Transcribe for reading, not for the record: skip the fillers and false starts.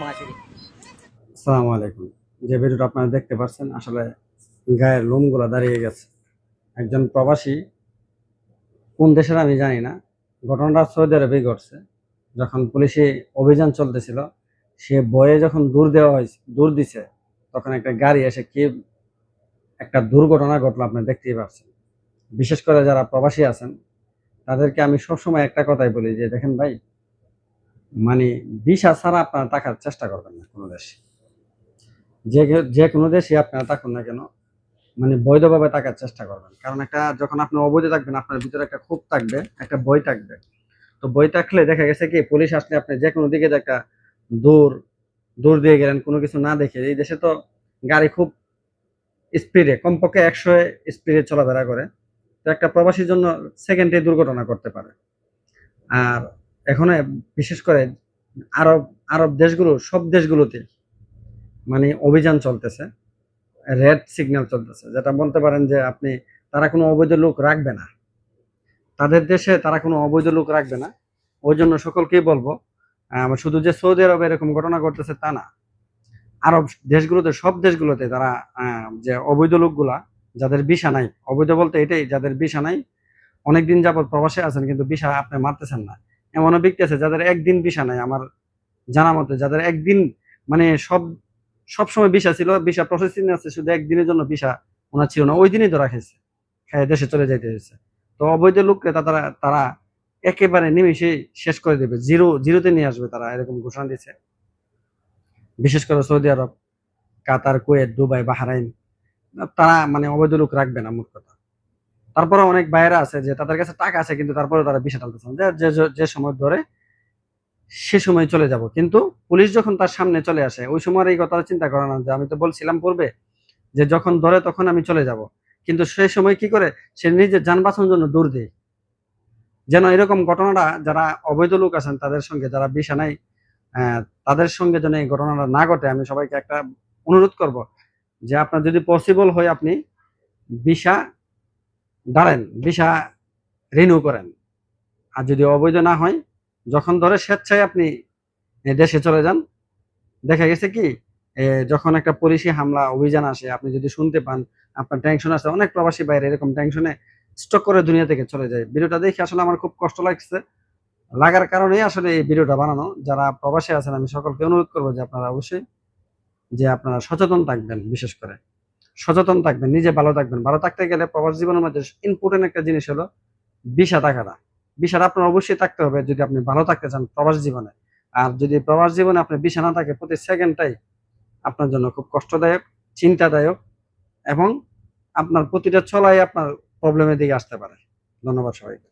আসসালামু আলাইকুম। যে ভিডিওটা আপনারা দেখতে পাচ্ছেন আসলে গায়ের লোমগুলা দাঁড়িয়ে গেছে। একজন প্রবাসী কোন দেশের আমি জানি না। ঘটনাটা সৌদি আরবেই ঘটছে। যখন পুলিশি অভিযান চলতেছিল, সে ভয়ে যখন দূর দিছে, তখন একটা গাড়ি এসে কি একটা দুর্ঘটনা ঘটলো আপনারা দেখতেই পাচ্ছেন। বিশেষ করে যারা প্রবাসী আছেন, তাদেরকে আমি সবসময় একটা কথাই বলি যে, দেখেন ভাই, মানে ভিসা ছাড়া আপনারা থাকার চেষ্টা করবেন না কোনো দেশে। যে কোনো দেশে আপনারা থাকুন না কেন, মানে বৈধভাবে থাকার চেষ্টা করবেন। কারণ একটা যখন আপনি অবৈধ থাকবেন, আপনার ভিতরে একটা ক্ষোভ থাকবে, একটা ভয় থাকবে। তো ভয় থাকলে দেখা গেছে কি, পুলিশ আসলে আপনি যে কোনো দিকে যে একটা দূর দূর দিয়ে গেলেন কোনো কিছু না দেখে। এই দেশে তো গাড়ি খুব স্পিডে, কমপক্ষে 100 স্পিডে চলাফেরা করে। তো একটা প্রবাসীর জন্য সেকেন্ডে দুর্ঘটনা করতে পারে। আর এখন বিশেষ করে আরব আরব দেশগুলো, সব দেশগুলোতে মানে অভিযান চলতেছে, রেড সিগন্যাল চলতেছে, যেটা বলতে পারেন যে আপনি তারা কোনো অবৈধ লোক রাখবে না। তাদের দেশে তারা কোনো অবৈধ লোক রাখবে না। ওই জন্য সকলকেই বলবো, শুধু যে সৌদি আরবে এরকম ঘটনা ঘটতেছে তা না, আরব দেশগুলোতে, সব দেশগুলোতে তারা যে অবৈধ লোকগুলা, যাদের ভিসা নাই, অবৈধ বলতে এটাই, যাদের ভিসা নাই, অনেকদিন যাবত প্রবাসে আছেন কিন্তু ভিসা আপনি মারতেছেন না, এমনও ব্যক্তি আছে যাদের একদিন ভিসা নাই। আমার জানা মতে যাদের একদিন, মানে সব সময় ভিসা ছিল, ভিসা প্রসেসিং আছে, শুধু একদিনের জন্য ভিসা ওনার ছিল না, ওই দিনই ধরা খেয়েছে, খেয়ে দেশে চলে যাইতে হয়েছে। তো অবৈধ লোককে তারা তারা একেবারে নিমেষে শেষ করে দেবে, জিরোতে নিয়ে আসবে, তারা এরকম ঘোষণা দিয়েছে। বিশেষ করে সৌদি আরব, কাতার, কুয়েত, দুবাই, বাহরাইন, তারা মানে অবৈধ লোক রাখবে না মোট কথা। তারপরে অনেক বাইরে আছে যে তাদের কাছে টাকা আছে, কিন্তু তারপরে তারা ভিসা টানতেছে না, যে সময় ধরে সে সময় চলে যাব। কিন্তু পুলিশ যখন তার সামনে চলে আসে, ওই সময় এই কথাটা চিন্তা করে না যে আমি তো বলছিলাম পূর্বে যে যখন ধরে তখন আমি চলে যাব। কিন্তু সেই সময় কি করে, সে নিজের যান বাঁচানোর জন্য দৌড় দেয়। যেন এরকম ঘটনাটা যারা অবৈধ লোক আছেন তাদের সঙ্গে, যারা ভিসা নাই, তাদের সঙ্গে যেন এই ঘটনাটা না ঘটে। আমি সবাইকে একটা অনুরোধ করব যে আপনার যদি পসিবল হয়, আপনি ভিসা দাঁড়েন, ভিসা রিনিউ করেন। আর যদি অবৈধ না হয়, যখন ধরে স্বেচ্ছায় আপনি দেশে চলে যান। দেখা গেছে কি, যখন একটা পুলিশি হামলা অভিযান আসে, আপনি যদি শুনতে পান, আপনার টেনশন আছে। অনেক প্রবাসী বাইরে এরকম টেনশনে স্টক করে দুনিয়া থেকে চলে যায়। ভিডিওটা দেখে আসলে আমার খুব কষ্ট লাগছে, লাগার কারণেই আসলে এই ভিডিওটা বানানো। যারা প্রবাসী আছেন আমি সকলকে অনুরোধ করবো যে আপনারা অবশ্যই যে আপনারা সচেতন থাকবেন, বিশেষ করে সচেতন থাকবেন, নিজে ভালো থাকবেন। ভালো থাকতে গেলে প্রবাস জীবনের মধ্যে ইম্পর্টেন্ট একটা জিনিস হলো ভিসা থাকাটা। ভিসাটা আপনার অবশ্যই থাকতে হবে যদি আপনি ভালো থাকতে চান প্রবাস জীবনে। আর যদি প্রবাস জীবনে আপনার ভিসা না থাকে, প্রতি সেকেন্ডটাই আপনার জন্য খুব কষ্টদায়ক, চিন্তাদায়ক, এবং আপনার প্রতিটা চলাই আপনার প্রবলেমের দিকে আসতে পারে। ধন্যবাদ সবাইকে।